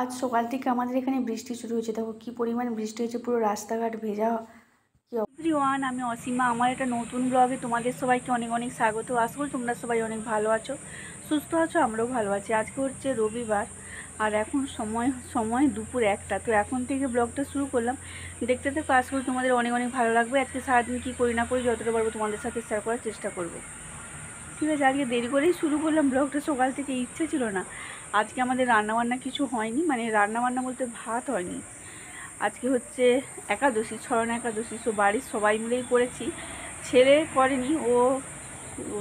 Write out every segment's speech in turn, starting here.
আজ সকাল থেকে আমাদের এখানে বৃষ্টি শুরু হয়েছে। দেখো কি পরিমাণ বৃষ্টি হয়েছে, পুরো রাস্তাঘাট ভেজা। এভরিওয়ান, আমি অসীমা। আমার একটা নতুন ব্লগে তোমাদের সবাইকে অনেক অনেক স্বাগত। আশা করি তোমরা সবাই অনেক ভালো আছো, সুস্থ আছো, আমরাও ভালো আছি। আজকে হচ্ছে রবিবার আর এখন সময় দুপুর 1টা। তো এখন থেকে ব্লগটা শুরু করলাম, দেখতে দেখো। আশা করি তোমাদের অনেক অনেক ভালো লাগবে। আজকে সারাদিন কী করি না করি যতটা পারবো তোমাদের সাথে শেয়ার করার চেষ্টা করবো। ঠিক আছে, আজকে দেরি করেই শুরু করলাম ব্লগটা। সকাল থেকে ইচ্ছে ছিল না। আজকে আমাদের রান্নাবান্না কিছু হয়নি, মানে রান্নাবান্না বলতে ভাত হয়নি। আজকে হচ্ছে একাদশী, স্মরণ একাদশী। সো বাড়ির সবাই মিলেই করেছি, ছেলে করেনি। ও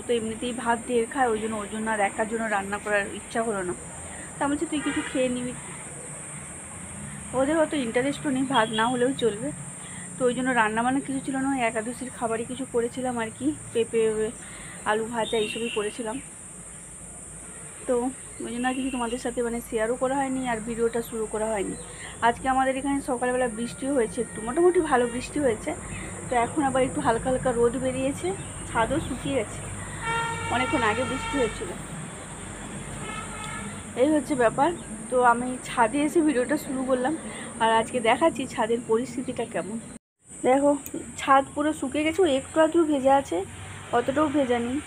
তো এমনিতেই ভাত দিয়ে খায়, ওর জন্য আর একার জন্য রান্না করার ইচ্ছা হলো না। তা বলছি তুই কিছু খেয়ে নিবি। ওদের অত ইন্টারেস্টও নেই, ভাত না হলেও চলবে। তো ওই জন্য রান্নাবান্না কিছু ছিল না, একাদশীর খাবারই কিছু করেছিলাম আর কি। পেঁপে, আলু ভাজা এইসবই করেছিলাম। তো ওই জন্য আর কিছু তোমাদের সাথে শেয়ারও করা হয়নি আর ভিডিওটা শুরু করা হয়নি। আজকে আমাদের এখানে সকালবেলা বৃষ্টিও হয়েছে, একটু মোটামুটি ভালো বৃষ্টি হয়েছে। তো এখন আবার একটু হালকা হালকা রোদ বেরিয়েছে, ছাদও শুকিয়ে গেছে। অনেকক্ষণ আগে বৃষ্টি হয়েছিল, এই হচ্ছে ব্যাপার। তো আমি ছাদে এসে ভিডিওটা শুরু করলাম আর আজকে দেখাচ্ছি ছাদের পরিস্থিতিটা কেমন। দেখো ছাদ পুরো শুকিয়ে গেছে, একটু আধটু ভেজা আছে, অতটাও ভেজা নেই।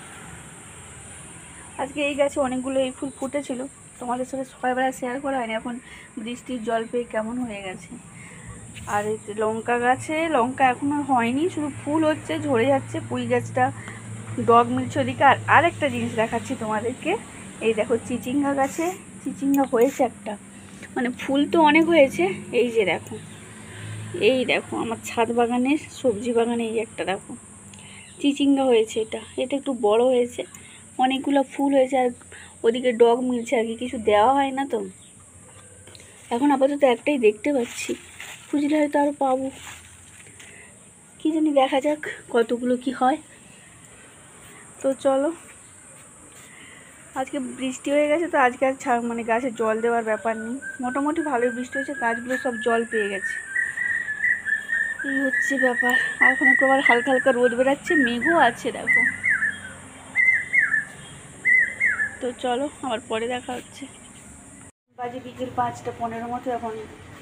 আজকে এই গাছে অনেকগুলো এই ফুল ফুটেছিল, তোমাদের সাথে সকালবেলা শেয়ার করা হয়নি। এখন বৃষ্টির জল পেয়ে কেমন হয়ে গেছে। আর এই লঙ্কা গাছে লঙ্কা এখনও হয়নি, শুধু ফুল হচ্ছে, ঝরে যাচ্ছে। পুঁই গাছটা ডগ মিলছে ওদিকে। আর আরেকটা জিনিস দেখাচ্ছি তোমাদেরকে। এই দেখো চিচিঙ্গা গাছে চিচিঙ্গা হয়েছে একটা, মানে ফুল তো অনেক হয়েছে। এই যে দেখো, এই দেখো আমার ছাদ বাগানের সবজি বাগানে এই একটা দেখো চিচিঙ্গা হয়েছে। এটা একটু বড় হয়েছে, অনেকগুলো ফুল হয়েছে। আর ওদিকে ডগ মিলছে আর কি, কিছু দেওয়া হয় না তো। এখন আপাতত একটাই দেখতে পাচ্ছি, খুঁজলে হয়তো আরও পাবো, কি জানি, দেখা যাক কতগুলো কি হয়। তো চলো, আজকে বৃষ্টি হয়ে গেছে তো আজকে আর গাছে জল দেওয়ার ব্যাপার নেই। মোটামুটি ভালোই বৃষ্টি হয়েছে, গাছগুলো সব জল পেয়ে গেছে। এই হচ্ছে ব্যাপার। আর এখন একটু আবার হালকা হালকা রোদ বেরাচ্ছে, মেঘও আছে দেখো। তো চলো, আবার পরে দেখা হচ্ছে। বাজে বিকেল 5টা 15 মতো। এখন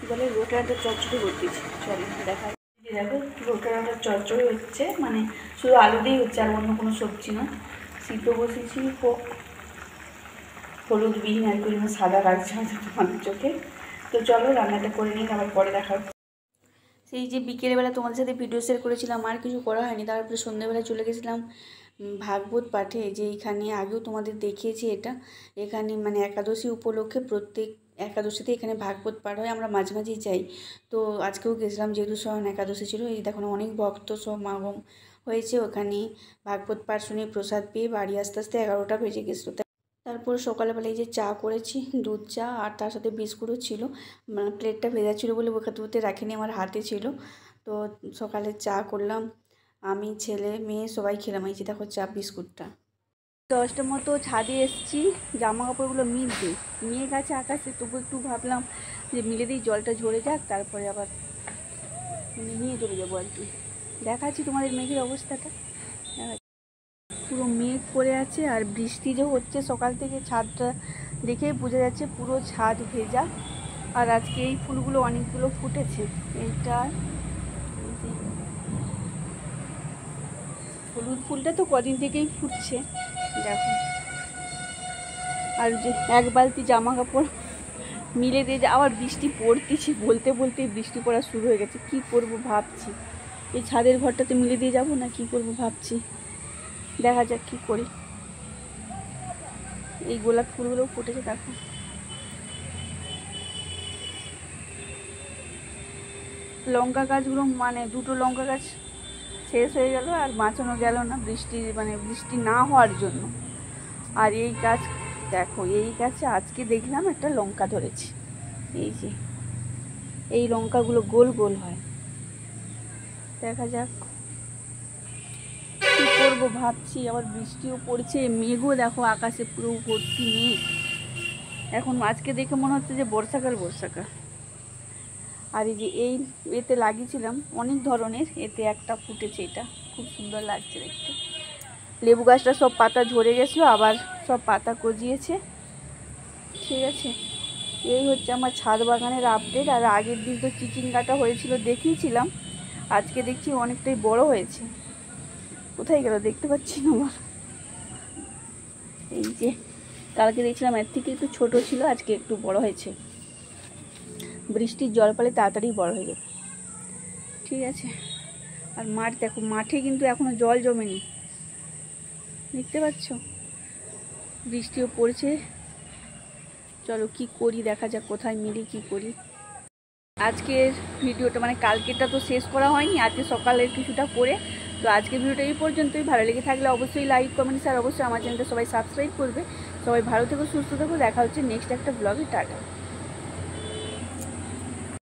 বলে রোটারের চচ্চড়ি করতেছি, চলো দেখা। দেখো রোটারের চচ্চড়ি হচ্ছে, মানে শুধু আলু দিয়েই হচ্ছে, আর অন্য কোনো সবজি না। সিদ্ধ বসেছি, হলুদ বিন আর কি সাদা লাগছে তোমাদের চোখে। তো চলো রান্নাটা করে নিই, আবার পরে দেখা হচ্ছে। সেই যে বিকেলবেলা তোমাদের সাথে ভিডিও শেয়ার করেছিলাম, আর কিছু করা হয়নি। তারপরে সন্ধ্যেবেলা চলে গেছিলাম ভাগবত পাঠে। যে এখানে আগেও তোমাদের দেখিয়েছি, এখানে মানে একাদশী উপলক্ষে প্রত্যেক একাদশীতে এখানে ভাগবত পাঠ হয়, আমরা মাঝে মাঝেই যাই। তো আজকেও গেছিলাম, যেহেতু স্মরণ একাদশী ছিল। এই দেখো অনেক ভক্ত সমাগম হয়েছে ওখানে। ভাগবত পাঠ শুনে প্রসাদ পেয়ে বাড়ি আস্তে আস্তে 11টা বেজে গেছিলো। তারপর সকালবেলা এই যে চা করেছি, দুধ চা, আর তার সাথে বিস্কুটও ছিল। মানে প্লেটটা ভেজা ছিল বলে ওখানে রাখিনি, আমার হাতে ছিল। তো সকালে চা করলাম, আমি ছেলে মেয়ে সবাই খেলাম। এই যে দেখো চা বিস্কুটটা। 10টার মতো ছাদে এসেছি জামা কাপড়গুলো মিলতে। মেঘ আছে আকাশে, তবু একটু ভাবলাম যে মিলে দিই, জলটা ঝরে যাক, তারপরে আবার নিয়ে চলে যাবো আর কি। দেখাচ্ছি তোমাদের মেঘের অবস্থাটা। পুরো মেঘ করে আছে আর বৃষ্টি যে হচ্ছে সকাল থেকে, ছাদটা দেখেই বোঝা যাচ্ছে পুরো ছাদ ভেজা। আর আজকে এই ফুলগুলো অনেকগুলো ফুটেছে। এইটা হলুদ ফুলটা তো কদিন থেকেই ফুটছে দেখো। আর যে এক বালতি জামা কাপড় মিলে দিয়ে আবার বৃষ্টি পড়তেছি, বলতে বলতেই বৃষ্টি পড়া শুরু হয়ে গেছে। কি করব ভাবছি, এই ছাদের ঘরটাতে মিলে দিয়ে যাব না কি করব ভাবছি, দেখা যাক কি করি। এই গোলাপ ফুলগুলোও ফুটেছে দেখো। লঙ্কা গাছগুলো, মানে দুটো লঙ্কা গাছ শেষ হয়ে গেল আর বাঁচানো গেল না বৃষ্টি না হওয়ার জন্য। আর এই গাছ দেখো, এই গাছে আজকে দেখলাম একটা লঙ্কা ধরেছে। এই যে এই লঙ্কাগুলো গোল গোল হয়, দেখা যাক কী করবো ভাবছি। আবার বৃষ্টিও পড়ছে, মেঘও দেখো আকাশে পুরো ভর্তি মেঘ। এখন আজকে দেখে মনে হচ্ছে যে বর্ষাকাল। আর এই যে এই এতে লাগিয়েছিলাম অনেক ধরনের, এতে একটা ফুটেছে, এটা খুব সুন্দর লাগছে দেখতে। লেবু গাছটা সব পাতা ঝরে গেছিলো, আবার সব পাতা গজিয়েছে। ঠিক আছে, এই হচ্ছে আমার ছাদ বাগানের আপডেট। আর আগের দিন তো চিচিঙ্গাটা হয়েছিল দেখিয়েছিলাম, আজকে দেখছি অনেকটাই বড় হয়েছে। কোথায় গেল দেখতে পাচ্ছি না আমার। এই যে কালকে দেখছিলাম এর থেকে একটু ছোট ছিল, আজকে একটু বড় হয়েছে। বৃষ্টির জল পেলে তাড়াতাড়ি বড় হয়ে যাবে। ঠিক আছে। আর মাঠ দেখো, মাঠে কিন্তু এখনো জল জমেনি, দেখতে পাচ্ছ, বৃষ্টিও পড়ছে। চলো কি করি দেখা যাক, কোথায় মিলি কি করি। আজকের ভিডিওটা মানে কালকেরটা তো শেষ করা হয়নি, আজকে সকালের কিছুটা করে। তো আজকের ভিডিওটা এই পর্যন্তই। ভালো লেগে থাকলে অবশ্যই লাইক কমেন্টস আর অবশ্যই আমার চ্যানেলটা সবাই সাবস্ক্রাইব করবে। সবাই ভালো থেকো, সুস্থ থেকো, দেখা হচ্ছে নেক্সট একটা ব্লগে। টাটা।